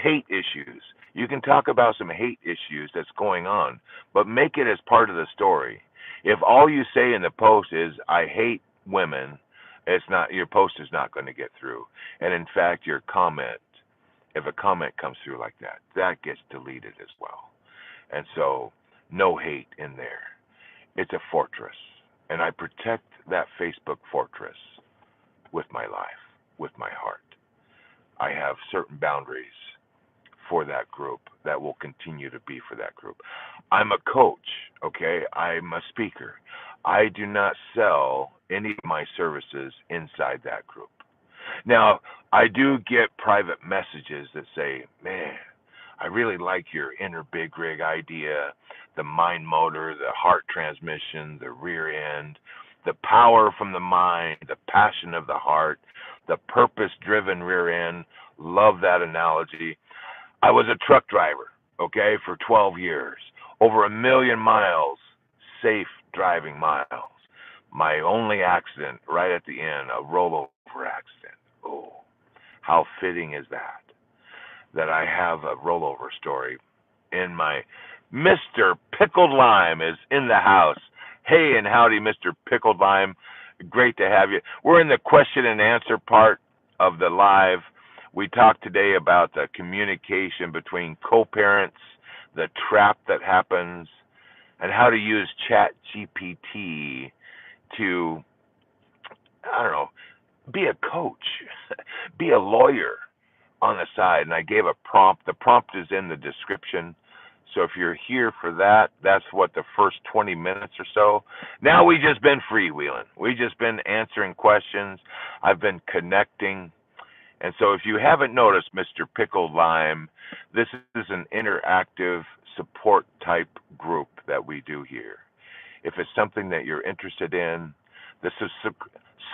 hate issues. You can talk about some hate issues that's going on, but make it as part of the story. If all you say in the post is I hate women, your post is not going to get through. And in fact, your comment, if a comment comes through like that, that gets deleted as well. And so no hate in there. It's a fortress, and I protect that Facebook fortress with my life, with my heart. I have certain boundaries for that group that will continue to be for that group. I'm a coach, okay? I'm a speaker. I do not sell any of my services inside that group. Now, I do get private messages that say, man, I really like your inner big rig idea, the mind motor, the heart transmission, the rear end, the power from the mind, the passion of the heart, the purpose driven rear end. Love that analogy. I was a truck driver, okay, for 12 years, over 1,000,000 miles, safe driving miles. My only accident right at the end, a rollover accident. Oh, how fitting is that I have a rollover story in my Mr. Pickled Lime is in the house. Hey and howdy, Mr. Pickled Lime. Great to have you. We're in the question and answer part of the live. We talked today about the communication between co-parents, the trap that happens, and how to use Chat GPT to, I don't know, be a coach, be a lawyer on the side. And I gave a prompt. The prompt is in the description. So if you're here for that, that's what the first 20 minutes or so. Now we just been freewheeling. We just been answering questions. I've been connecting. And so if you haven't noticed, Mr. Pickled Lime, this is an interactive support type group that we do here. If it's something that you're interested in, the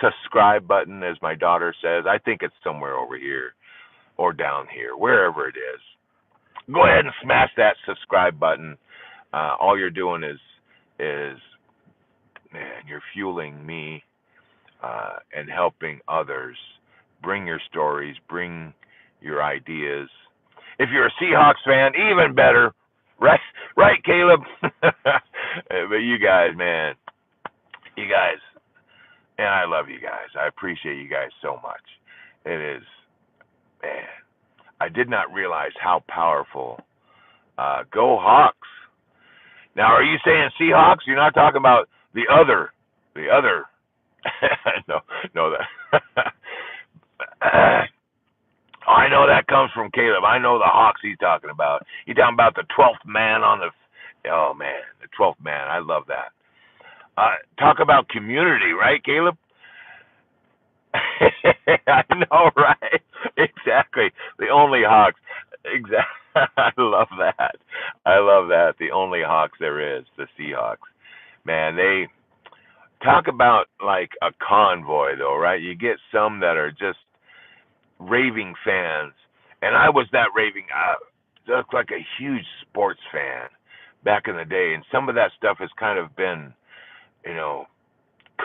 subscribe button, as my daughter says, I think it's somewhere over here or down here, wherever it is. Go ahead and smash that subscribe button. All you're doing is man, you're fueling me and helping others. Bring your stories, bring your ideas. If you're a Seahawks fan, even better. Right, Caleb? But you guys, man, and I love you guys. I appreciate you guys so much. It is, man, I did not realize how powerful. Go Hawks. Now, are you saying Seahawks? You're not talking about the other. no, that. I know that comes from Caleb. I know the Hawks he's talking about. He's talking about the 12th man on the. Oh man, the 12th man. I love that. Talk about community, right, Caleb? I know, right? Exactly. The only Hawks. Exactly. I love that. The only Hawks there is, the Seahawks. Man, they talk about like a convoy, though, right? You get some that are just raving fans, and I was that raving. Looked like a huge sports fan back in the day, and some of that stuff has kind of been,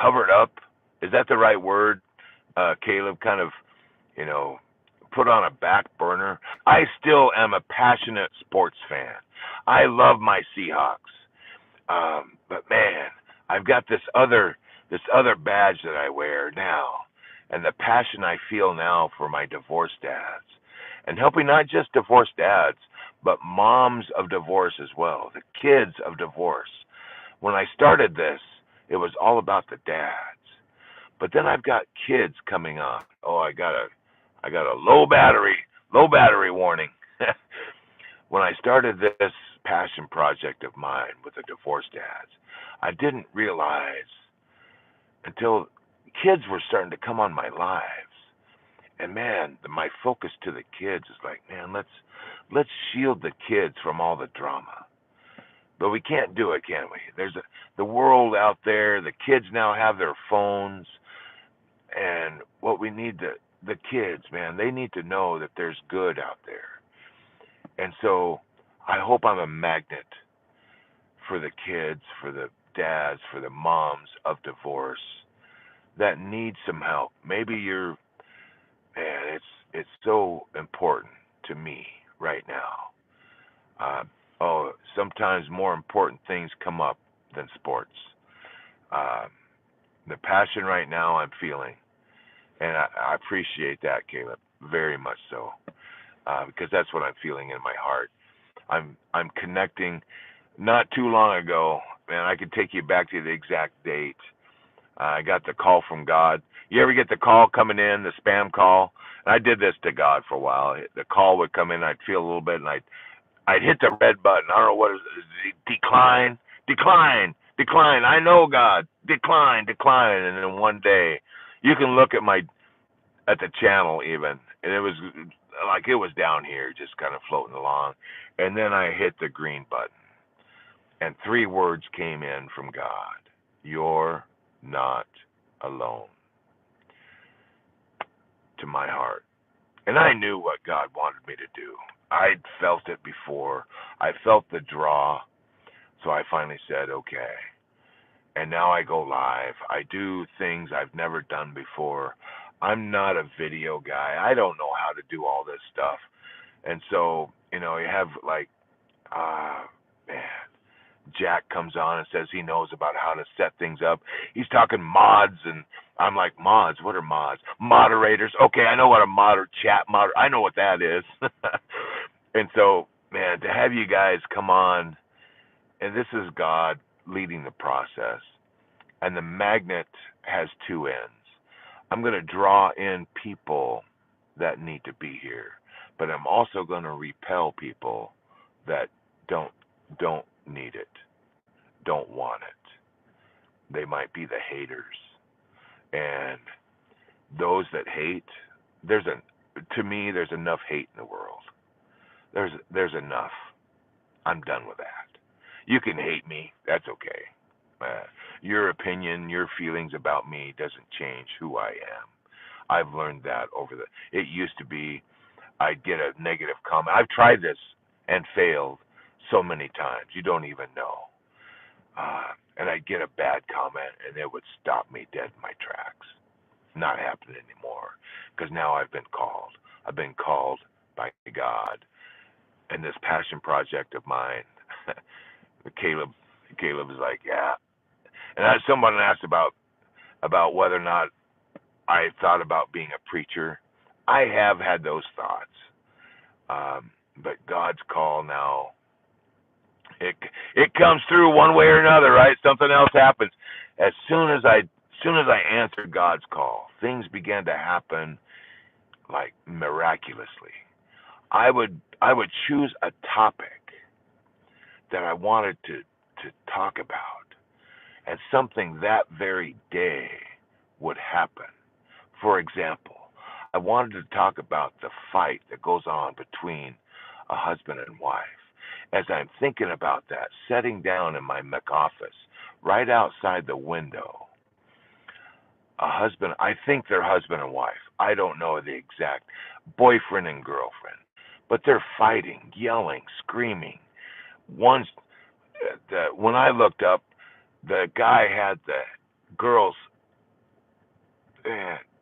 covered up. Is that the right word, Caleb? Kind of, put on a back burner. I still am a passionate sports fan. I love my Seahawks, but man, I've got this other badge that I wear now, and the passion I feel now for my divorced dads, and helping not just divorced dads, but moms of divorce as well, the kids of divorce. When I started this, it was all about the dads. But then I've got kids coming on. Oh, I got a low battery warning. When I started this passion project of mine with the divorced dads, I didn't realize until kids were starting to come on my lives. And man, my focus to the kids is like, man, let's shield the kids from all the drama. But we can't do it, can we? There's the world out there. The kids now have their phones, and what we need the kids, man, they need to know that there's good out there. And so I hope I'm a magnet for the kids, for the dads, for the moms of divorce that need some help. Maybe man, it's so important to me right now. Sometimes more important things come up than sports. The passion right now I'm feeling, and I appreciate that, Caleb, very much so, because that's what I'm feeling in my heart. I'm connecting. Not too long ago, man, I could take you back to the exact date. I got the call from God. You ever get the call coming in, the spam call? And I did this to God for a while. The call would come in, I'd feel a little bit, and I'd hit the red button. I don't know what is it, decline, decline, decline. I know, God, decline, decline. And then one day, you can look at the channel even, and it was like it was down here, just kind of floating along. And then I hit the green button, and 3 words came in from God: "You're not alone," to my heart. And I knew what God wanted me to do. I'd felt it before. I felt the draw. So I finally said, okay. And now I go live. I do things I've never done before. I'm not a video guy. I don't know how to do all this stuff. And so, you have like, man, Jack comes on and says he knows about how to set things up. He's talking mods, and I'm like, mods? What are mods? Moderators. Okay, I know what a chat moderator. I know what that is. And so, man, to have you guys come on, and this is God leading the process, and the magnet has 2 ends. I'm going to draw in people that need to be here, but I'm also going to repel people that don't need it, don't want it. They might be the haters. And those that hate, to me, there's enough hate in the world. There's enough. I'm done with that. You can hate me. That's okay. Your opinion, your feelings about me doesn't change who I am. I've learned that it used to be I'd get a negative comment. I've tried this and failed so many times. You don't even know. And I'd get a bad comment, and it would stop me dead in my tracks. Not happening anymore, because now I've been called. I've been called by God. And this passion project of mine, Caleb is like, yeah. And someone asked about whether or not I thought about being a preacher. I have had those thoughts. But God's call now, it comes through one way or another, right? Something else happens. As soon as I answered God's call, things began to happen like miraculously. I would choose a topic that I wanted to talk about, and something that very day would happen. For example, I wanted to talk about the fight that goes on between a husband and wife. As I'm thinking about that, sitting down in my mech office, right outside the window, I think they're husband and wife. I don't know the exact, boyfriend and girlfriend, but they're fighting, yelling, screaming. When I looked up, the guy had the girl's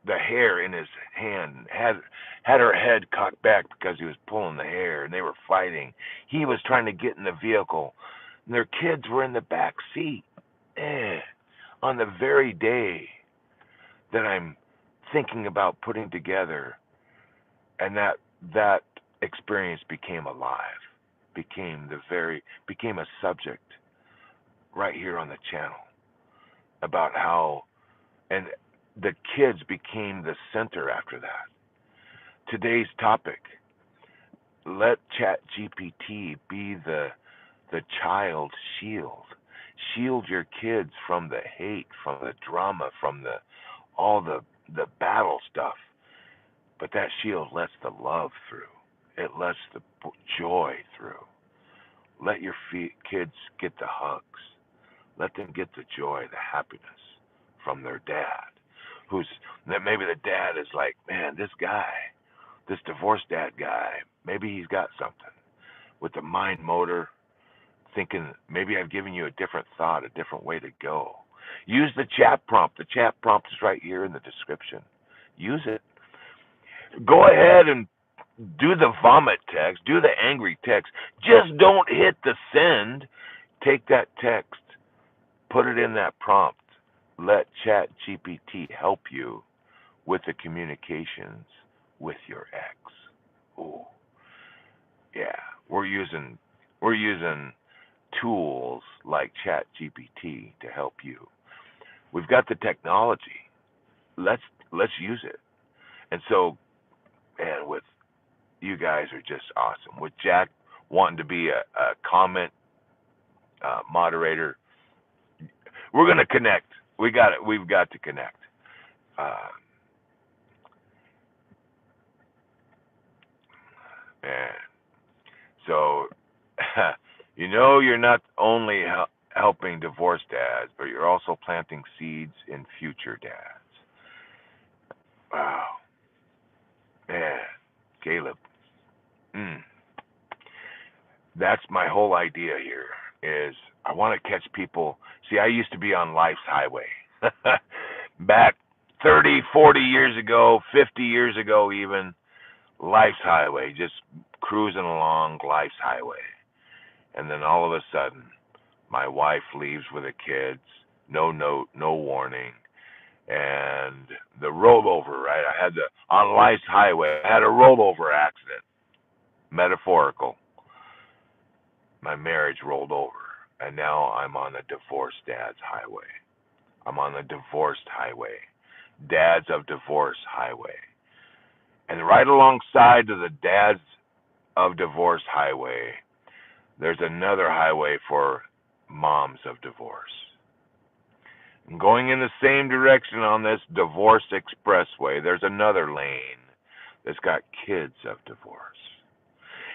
the hair in his hand, had her head cocked back because he was pulling the hair, and they were fighting. He was trying to get in the vehicle, and their kids were in the back seat. On the very day that I'm thinking about putting together, and that experience became alive, became a subject right here on the channel about how, and the kids became the center after that. Today's topic: let ChatGPT be the child's shield. Shield your kids from the hate, from the drama, from all the battle stuff. But that shield lets the love through. It lets the joy through. Let your kids get the hugs. Let them get the joy, the happiness from their dad. Maybe the dad is like, man, this guy, this divorced dad guy, maybe he's got something with the mind motor, thinking maybe I've given you a different thought, a different way to go. Use the chat prompt. The chat prompt is right here in the description. Use it. Go ahead and do the vomit text, do the angry text. Just don't hit the send. Take that text, put it in that prompt. Let ChatGPT help you with the communications with your ex. Oh, yeah. We're using tools like ChatGPT to help you. We've got the technology. Let's let's use it. And so, man, with you guys are just awesome. With Jack wanting to be a comment moderator, we're gonna connect. We got it. We've got to connect. Uh, and so, you're not only helping divorced dads, but you're also planting seeds in future dads. Wow, man, Caleb. Mm, that's my whole idea here. Is I want to catch people. See, I used to be on life's highway back 30, 40 years ago, 50 years ago, even life's highway, just cruising along life's highway. And then all of a sudden, my wife leaves with the kids, no note, no warning, and the rollover, right? On life's highway, I had a rollover accident, metaphorical. My marriage rolled over, and now I'm on a divorced dad's highway. I'm on the divorced highway, dads of divorce highway. And right alongside of the dads of divorce highway, there's another highway for moms of divorce. And going in the same direction on this divorce expressway, there's another lane that's got kids of divorce.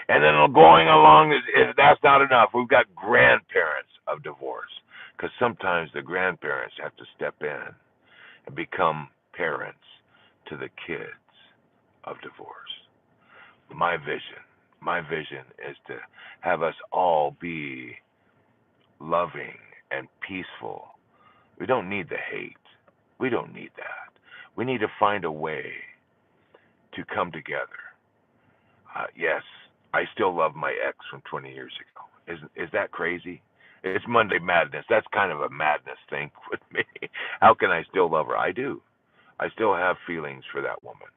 And then going along, that's not enough. We've got grandparents of divorce, because sometimes the grandparents have to step in and become parents to the kids of divorce. My vision is to have us all be loving and peaceful. We don't need the hate. We don't need that. We need to find a way to come together. Yes, I still love my ex from 20 years ago. Is that crazy? It's Monday Madness. That's kind of a madness thing with me. How can I still love her? I do. I still have feelings for that woman.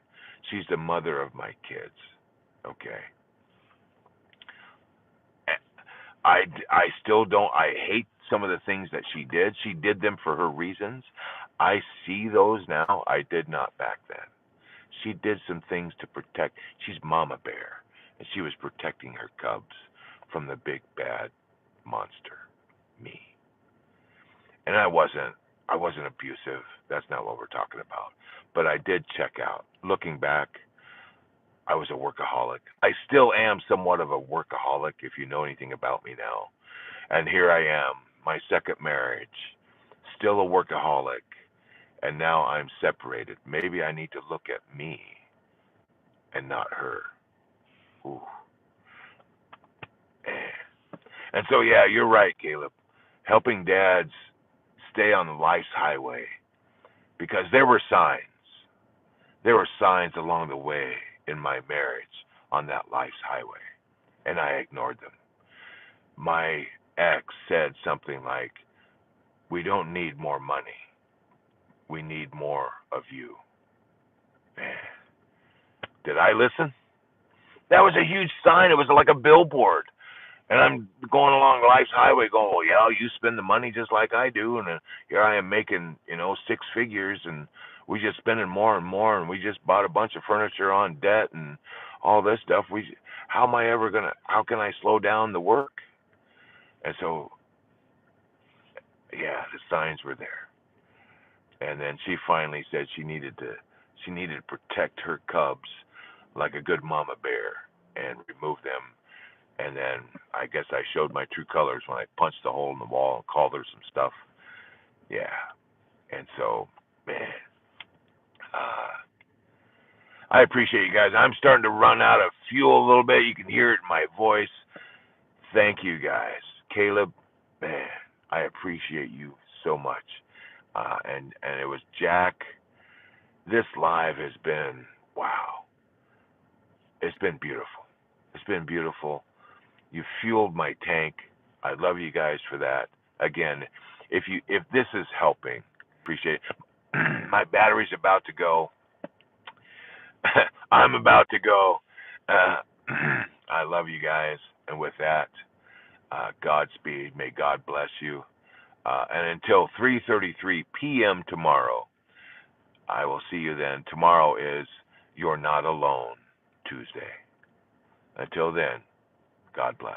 She's the mother of my kids. Okay. I still don't. I hate some of the things that she did. She did them for her reasons. I see those now. I did not back then. She did some things to protect. She's Mama Bear, and she was protecting her cubs from the big bad monster, me. And I wasn't abusive. That's not what we're talking about. But I did check out. Looking back, I was a workaholic. I still am somewhat of a workaholic, if you know anything about me now. And here I am, my second marriage, still a workaholic, and now I'm separated. Maybe I need to look at me and not her. Ooh. And so, yeah, you're right, Caleb. Helping dads stay on the life's highway, because there were signs. There were signs along the way in my marriage on that life's highway, and I ignored them. My ex said something like, "We don't need more money. We need more of you." Man, did I listen? That was a huge sign. It was like a billboard. And I'm going along life's highway going, "Well, yeah, you spend the money just like I do. And here I am making, six figures, and we just spending more and more. And we just bought a bunch of furniture on debt and all this stuff. How can I slow down the work?" And so, yeah, the signs were there. And then she finally said she needed to protect her cubs like a good mama bear and remove them. And then I guess I showed my true colors when I punched a hole in the wall and called her some stuff. Yeah. And so, man, I appreciate you guys. I'm starting to run out of fuel a little bit. You can hear it in my voice. Thank you guys. Caleb, man, I appreciate you so much. And it was Jack. This live has been, wow. It's been beautiful. It's been beautiful. You fueled my tank. I love you guys for that. Again, if this is helping, appreciate it. My battery's about to go. I'm about to go. I love you guys. And with that, Godspeed. May God bless you. And until 3:33 p.m. tomorrow, I will see you then. Tomorrow is You're Not Alone Tuesday. Until then, God bless.